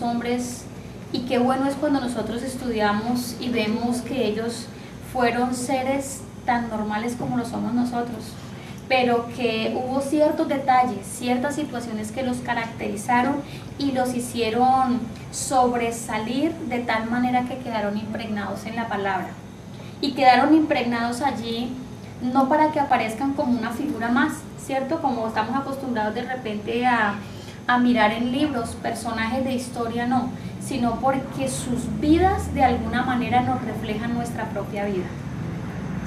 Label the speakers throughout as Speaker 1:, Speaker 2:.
Speaker 1: estos hombres, y qué bueno es cuando nosotros estudiamos y vemos que ellos fueron seres tan normales como lo somos nosotros, pero que hubo ciertos detalles, ciertas situaciones que los caracterizaron y los hicieron sobresalir de tal manera que quedaron impregnados en la palabra. Y quedaron impregnados allí no para que aparezcan como una figura más, ¿cierto? Como estamos acostumbrados de repente a mirar en libros, personajes de historia, no, sino porque sus vidas de alguna manera nos reflejan nuestra propia vida,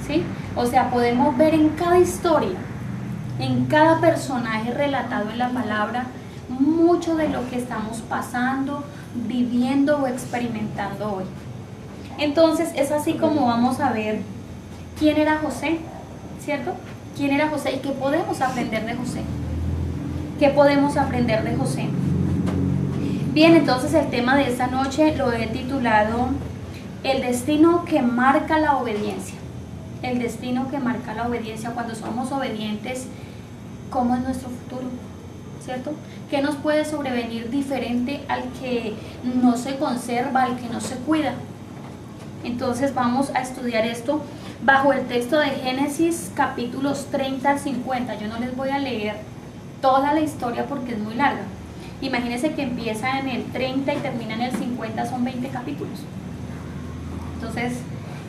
Speaker 1: ¿sí? O sea, podemos ver en cada historia, en cada personaje relatado en la palabra, mucho de lo que estamos pasando, viviendo o experimentando hoy. Entonces es así como vamos a ver quién era José, ¿cierto? ¿Quién era José y qué podemos aprender de José? ¿Qué podemos aprender de José? Bien, entonces el tema de esta noche lo he titulado El destino que marca la obediencia. El destino que marca la obediencia. Cuando somos obedientes, ¿cómo es nuestro futuro? ¿Cierto? ¿Qué nos puede sobrevenir diferente al que no se conserva, al que no se cuida? Entonces vamos a estudiar esto bajo el texto de Génesis capítulos 30 al 50. Yo no les voy a leer toda la historia porque es muy larga. Imagínense que empieza en el 30 y termina en el 50, son 20 capítulos. Entonces,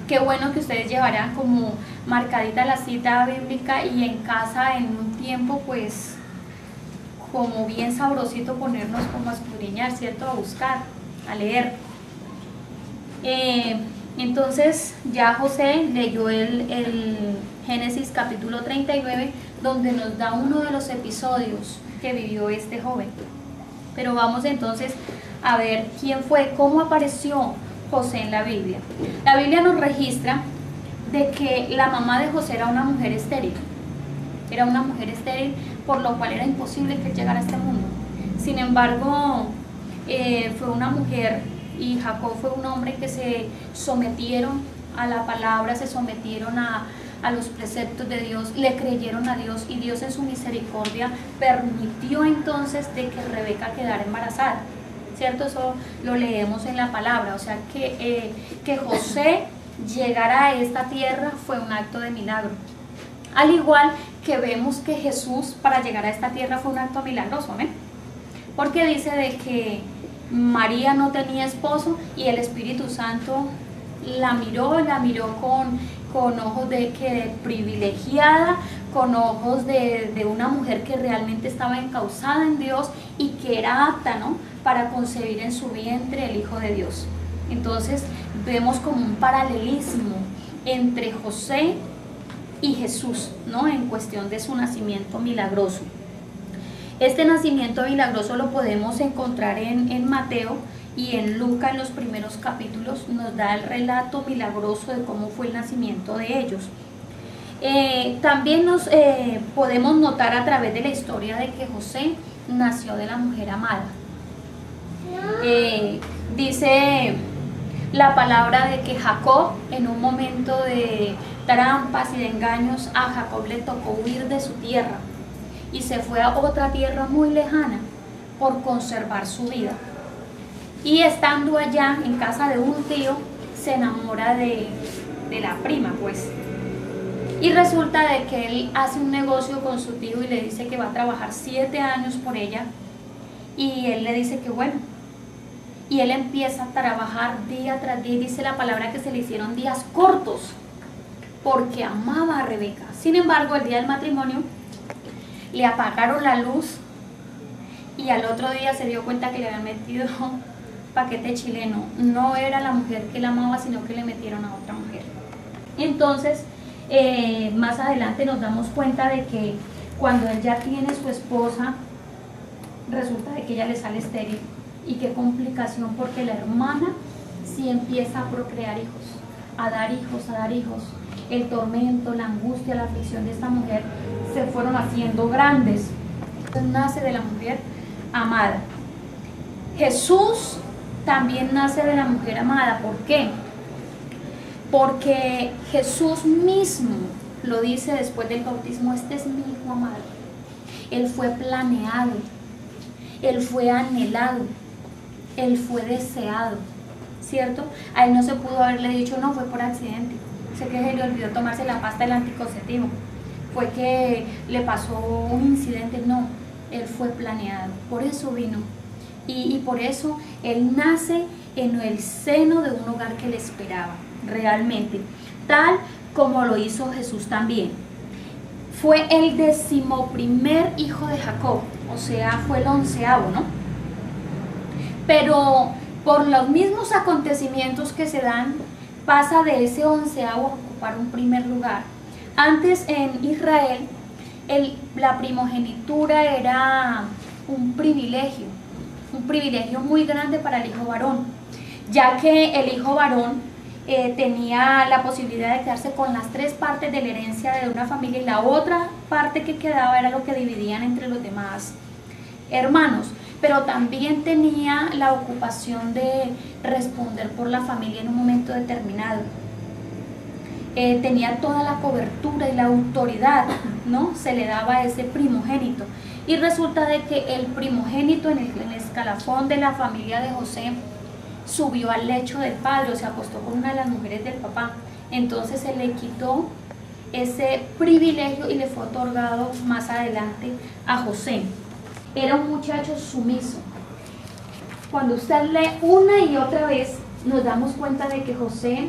Speaker 1: qué bueno que ustedes llevarán como marcadita la cita bíblica y en casa en un tiempo pues como bien sabrosito ponernos como a escudriñar, ¿cierto? A buscar, a leer. Entonces ya José leyó el Génesis capítulo 39, donde nos da uno de los episodios que vivió este joven. Pero vamos entonces a ver quién fue, cómo apareció José en la Biblia. La Biblia nos registra de que la mamá de José era una mujer estéril. Era una mujer estéril, por lo cual era imposible que él llegara a este mundo. Sin embargo, fue una mujer y Jacob fue un hombre que se sometieron a la palabra, se sometieron a los preceptos de Dios, le creyeron a Dios y Dios en su misericordia permitió entonces de que Rebeca quedara embarazada, ¿cierto? Eso lo leemos en la palabra, o sea que José llegara a esta tierra fue un acto de milagro. Al igual que vemos que Jesús para llegar a esta tierra fue un acto milagroso, ¿eh? Porque dice de que María no tenía esposo y el Espíritu Santo la miró con ojos de privilegiada, con ojos de una mujer que realmente estaba encauzada en Dios y que era apta, ¿no?, para concebir en su vientre el Hijo de Dios. Entonces vemos como un paralelismo entre José y Jesús, ¿no?, en cuestión de su nacimiento milagroso. Este nacimiento milagroso lo podemos encontrar en Mateo y en Lucas. En los primeros capítulos nos da el relato milagroso de cómo fue el nacimiento de ellos. También nos podemos notar a través de la historia de que José nació de la mujer amada. Dice la palabra de que Jacob, en un momento de trampas y de engaños, a Jacob le tocó huir de su tierra y se fue a otra tierra muy lejana por conservar su vida. Y estando allá en casa de un tío, se enamora de la prima, pues. Y resulta de que él hace un negocio con su tío y le dice que va a trabajar 7 años por ella. Y él le dice que bueno. Y él empieza a trabajar día tras día y dice la palabra que se le hicieron días cortos porque amaba a Rebeca. Sin embargo, el día del matrimonio le apagaron la luz y al otro día se dio cuenta que le habían metido paquete chileno. No era la mujer que él amaba, sino que le metieron a otra mujer. Entonces, más adelante nos damos cuenta de que cuando él ya tiene su esposa, resulta de que ella le sale estéril. Y qué complicación, porque la hermana sí empieza a procrear hijos, a dar hijos, a dar hijos. El tormento, la angustia, la aflicción de esta mujer se fueron haciendo grandes. Entonces nace de la mujer amada. Jesús también nace de la mujer amada. ¿Por qué? Porque Jesús mismo lo dice después del bautismo: este es mi hijo amado. Él fue planeado, él fue anhelado. él fue deseado, ¿cierto? A él no se pudo haberle dicho, no, fue por accidente. Sé que se le olvidó tomarse la pasta del anticonceptivo. Fue que le pasó un incidente. No, él fue planeado. Por eso vino. Y por eso él nace en el seno de un hogar que le esperaba, realmente. Tal como lo hizo Jesús también. Fue el 11º hijo de Jacob, o sea, fue el 11º, ¿no? Pero por los mismos acontecimientos que se dan, pasa de ese 11º a ocupar un primer lugar. Antes en Israel, la primogenitura era un privilegio muy grande para el hijo varón, ya que el hijo varón tenía la posibilidad de quedarse con las 3 partes de la herencia de una familia y la otra parte que quedaba era lo que dividían entre los demás hermanos, pero también tenía la ocupación de responder por la familia en un momento determinado. Tenía toda la cobertura y la autoridad, ¿no? Se le daba a ese primogénito. Y resulta de que el primogénito en el escalafón de la familia de José subió al lecho del padre, o se acostó con una de las mujeres del papá. Entonces se le quitó ese privilegio y le fue otorgado más adelante a José. Era un muchacho sumiso. Cuando usted lee una y otra vez, nos damos cuenta de que José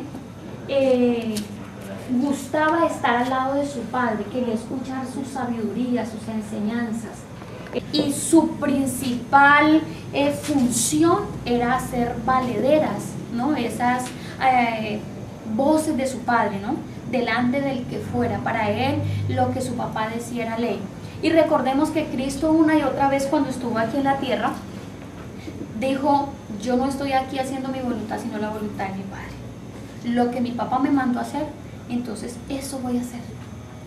Speaker 1: gustaba estar al lado de su padre, quería escuchar su sabiduría, sus enseñanzas. Y su principal función era hacer valederas, ¿no? Esas voces de su padre, ¿no? Delante del que fuera. Para él, lo que su papá decía era ley. Y recordemos que Cristo una y otra vez cuando estuvo aquí en la tierra, dijo, yo no estoy aquí haciendo mi voluntad, sino la voluntad de mi Padre. Lo que mi papá me mandó a hacer, entonces eso voy a hacer.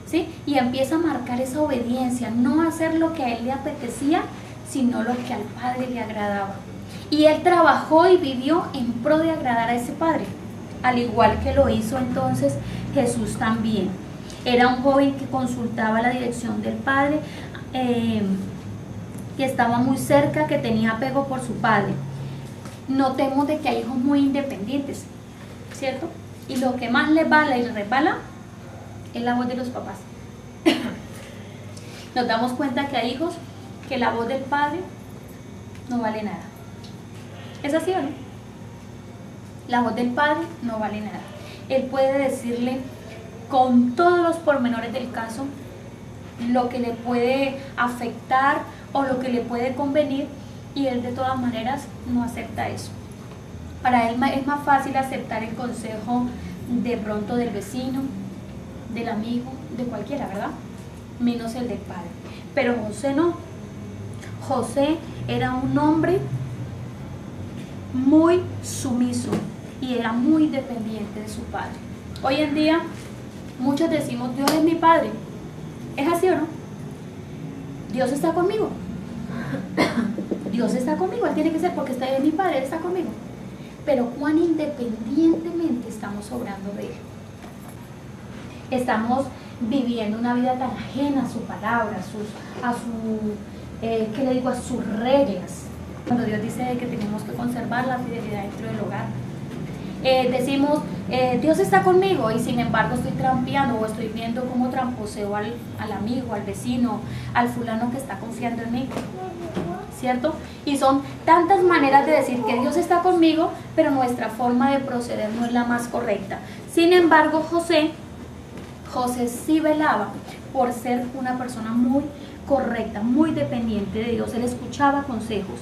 Speaker 1: ¿Sí? Y empieza a marcar esa obediencia, no hacer lo que a él le apetecía, sino lo que al Padre le agradaba. Y él trabajó y vivió en pro de agradar a ese Padre, al igual que lo hizo entonces Jesús también. Era un joven que consultaba la dirección del Padre, que estaba muy cerca, que tenía apego por su Padre. Notemos de que hay hijos muy independientes, ¿cierto? Y lo que más les bala y les resbala es la voz de los papás. Nos damos cuenta que hay hijos que la voz del padre no vale nada. ¿Es así o no? La voz del padre no vale nada. Él puede decirle con todos los pormenores del caso lo que le puede afectar o lo que le puede convenir, y él de todas maneras no acepta eso. Para él es más fácil aceptar el consejo de pronto del vecino, del amigo, de cualquiera, ¿verdad? Menos el del padre. Pero José no. José era un hombre muy sumiso y era muy dependiente de su padre. Hoy en día muchos decimos, Dios es mi padre. ¿Es así o no? Dios está conmigo. Dios está conmigo, Él tiene que ser porque está en mi padre, Él está conmigo. Pero cuán independientemente estamos obrando de Él. Estamos viviendo una vida tan ajena a su palabra, ¿qué le digo? A sus reglas. Cuando Dios dice que tenemos que conservar la fidelidad dentro del hogar. Decimos, Dios está conmigo, y sin embargo estoy trampeando o estoy viendo cómo tramposeo al amigo, al vecino, al fulano que está confiando en mí, ¿cierto? Y son tantas maneras de decir que Dios está conmigo, pero nuestra forma de proceder no es la más correcta. Sin embargo, José sí velaba por ser una persona muy correcta, muy dependiente de Dios. Él escuchaba consejos.